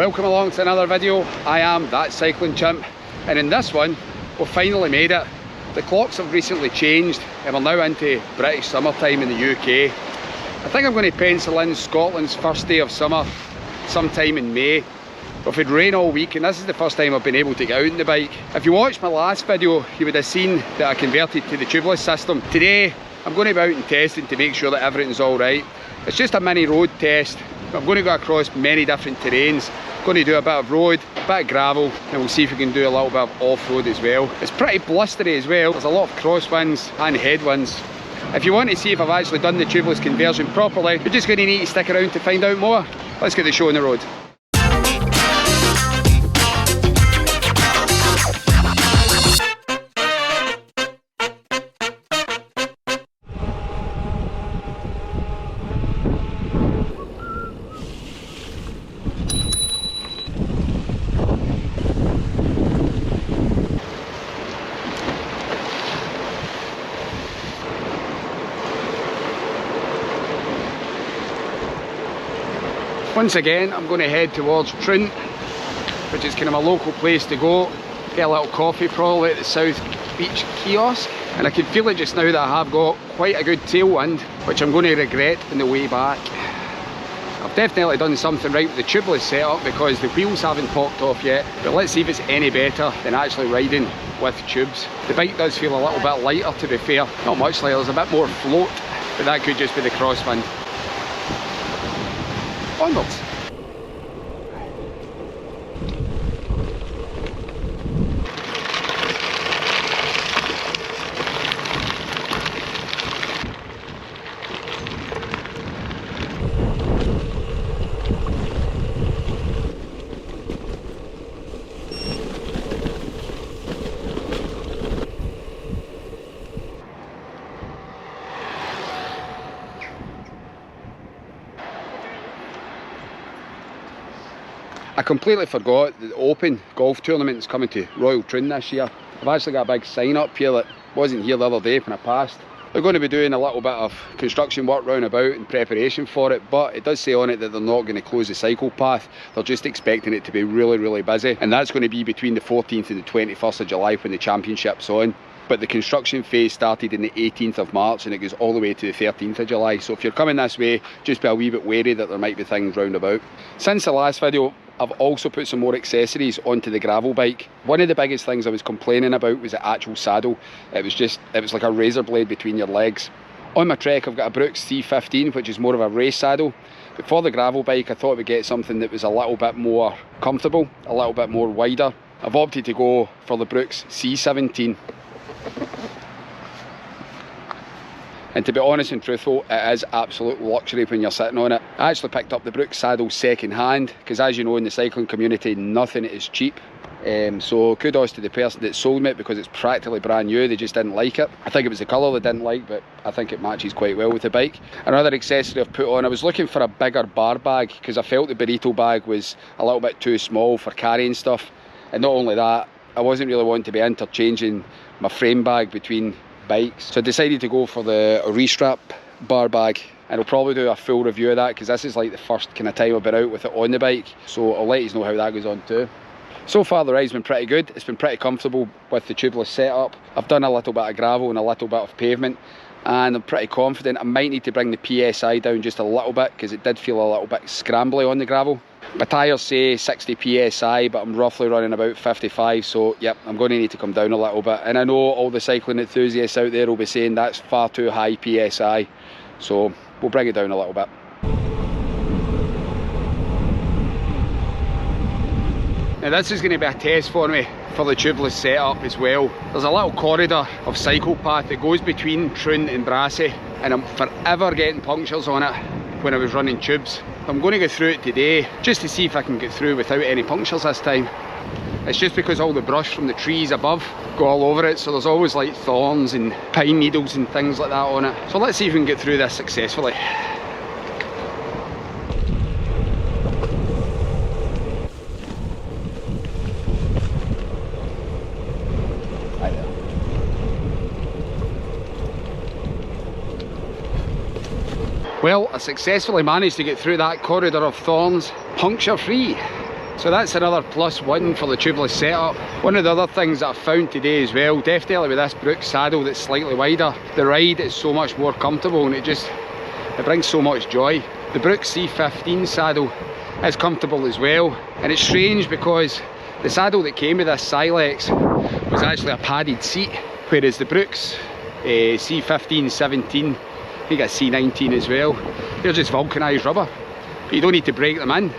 Welcome along to another video. I am That Cycling Chimp, and in this one we've finally made it. The clocks have recently changed and we're now into British summertime in the UK. I think I'm going to pencil in Scotland's first day of summer sometime in May. We've had rain all week and this is the first time I've been able to get out on the bike. If you watched my last video you would have seen that I converted to the tubeless system. Today I'm going to be out and testing to make sure that everything's alright. It's just a mini road test. I'm going to go across many different terrains. I'm going to do a bit of road, a bit of gravel, and we'll see if we can do a little bit of off-road as well. It's pretty blustery as well. There's a lot of crosswinds and headwinds. If you want to see if I've actually done the tubeless conversion properly, you're just going to need to stick around to find out more. Let's get the show on the road. Once again, I'm going to head towards Troon, which is kind of a local place to go. Get a little coffee probably at the South Beach kiosk. And I can feel it just now that I have got quite a good tailwind, which I'm going to regret on the way back. I've definitely done something right with the tubeless setup because the wheels haven't popped off yet. But let's see if it's any better than actually riding with tubes. The bike does feel a little bit lighter, to be fair. Not much lighter, there's a bit more float, but that could just be the crosswind. Onwards. I completely forgot that the Open golf tournament is coming to Royal Troon this year. I've actually got a big sign up here that wasn't here the other day when I passed. They're going to be doing a little bit of construction work round about in preparation for it, but it does say on it that they're not going to close the cycle path. They're just expecting it to be really busy, and that's going to be between the 14th and the 21st of July when the championship's on. But the construction phase started in the 18th of March and it goes all the way to the 13th of July. So if you're coming this way, just be a wee bit wary that there might be things round about. Since the last video, I've also put some more accessories onto the gravel bike. One of the biggest things I was complaining about was the actual saddle. It was like a razor blade between your legs. On my Trek, I've got a Brooks C15, which is more of a race saddle. But for the gravel bike, I thought we'd get something that was a little bit more comfortable, a little bit more wider. I've opted to go for the Brooks C17. And to be honest and truthful, it is absolute luxury when you're sitting on it. I actually picked up the Brooks saddle second hand because, as you know, in the cycling community nothing is cheap. So kudos to the person that sold me it because it's practically brand new. They just didn't like it. I think it was the colour they didn't like, but I think it matches quite well with the bike. Another accessory I've put on, I was looking for a bigger bar bag because I felt the burrito bag was a little bit too small for carrying stuff. And not only that, I wasn't really wanting to be interchanging my frame bag between bikes. So I decided to go for the Restrap bar bag, and I'll probably do a full review of that because this is like the first kind of time I've been out with it on the bike. So I'll let you know how that goes on too. So far the ride's been pretty good. It's been pretty comfortable with the tubeless setup. I've done a little bit of gravel and a little bit of pavement and I'm pretty confident. I might need to bring the PSI down just a little bit because it did feel a little bit scrambly on the gravel. My tyres say 60 PSI, but I'm roughly running about 55, so yep, I'm going to need to come down a little bit. And I know all the cycling enthusiasts out there will be saying that's far too high PSI, so we'll bring it down a little bit. Now this is going to be a test for me for the tubeless setup as well. There's a little corridor of cycle path that goes between Troon and Brassy, and I'm forever getting punctures on it when I was running tubes. I'm going to go through it today just to see if I can get through without any punctures this time. It's just because all the brush from the trees above go all over it, so there's always like thorns and pine needles and things like that on it. So let's see if we can get through this successfully. Well, I successfully managed to get through that corridor of thorns puncture free. So that's another +1 for the tubeless setup. One of the other things that I've found today as well, definitely with this Brook saddle that's slightly wider, the ride is so much more comfortable and it brings so much joy. The Brook C15 saddle is comfortable as well, and it's strange because the saddle that came with this Silex was actually a padded seat, whereas the Brook's C15, 17, I think it's C19 as well, they're just vulcanised rubber, but you don't need to break them in.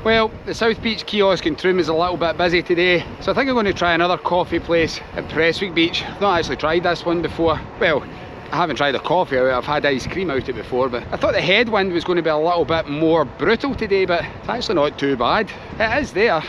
Well, the South Beach kiosk in Troon is a little bit busy today, so I think I'm going to try another coffee place at Prestwick Beach. I've not actually tried this one before. Well, I haven't tried a coffee out, I've had ice cream out it before, but I thought the headwind was going to be a little bit more brutal today, but it's actually not too bad. It is there.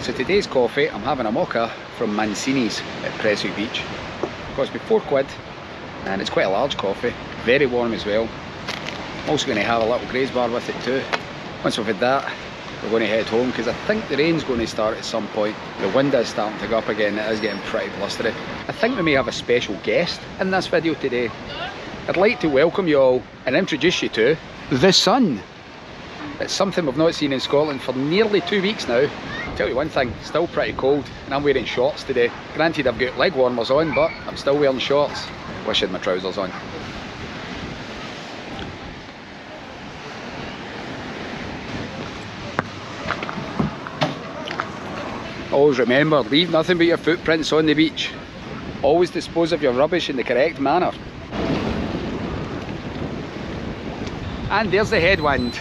So today's coffee, I'm having a Mocha from Mancini's at Prestwick Beach. It cost me £4 and it's quite a large coffee, very warm as well. I'm also going to have a little graze bar with it too. Once we've had that, we're going to head home because I think the rain's going to start at some point. The wind is starting to go up again, it is getting pretty blustery. I think we may have a special guest in this video today. I'd like to welcome you all and introduce you to the sun. It's something we've not seen in Scotland for nearly 2 weeks now. I'll tell you one thing, still pretty cold and I'm wearing shorts today. Granted I've got leg warmers on, but I'm still wearing shorts. Wish I had my trousers on. Always remember, leave nothing but your footprints on the beach. Always dispose of your rubbish in the correct manner. And there's the headwind.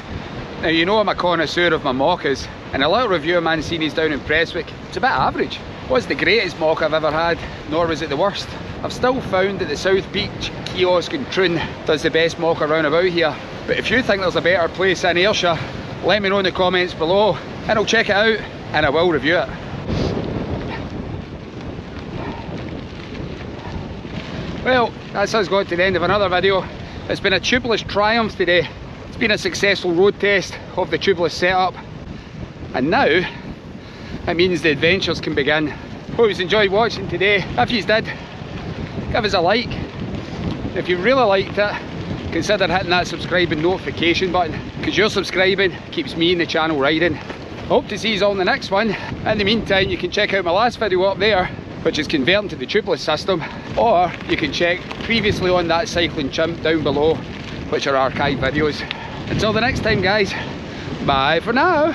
Now you know I'm a connoisseur of my Mochas, and a little review of Mancini's down in Prestwick, it's a bit average. It wasn't the greatest Mocha I've ever had, nor was it the worst. I've still found that the South Beach kiosk in Troon does the best Mocha round about here. But if you think there's a better place in Ayrshire, let me know in the comments below, and I'll check it out, and I will review it. Well, that's us got to the end of another video. It's been a tubeless triumph today. It's been a successful road test of the tubeless setup, and now it means the adventures can begin. Hope you enjoyed watching today. If you did, give us a like. If you really liked it, consider hitting that subscribe and notification button, because your subscribing keeps me and the channel riding. Hope to see you all in the next one. In the meantime, you can check out my last video up there, which is converting to the tubeless system, or you can check previously on that cycling chimp down below, which are archived videos. Until the next time guys, bye for now.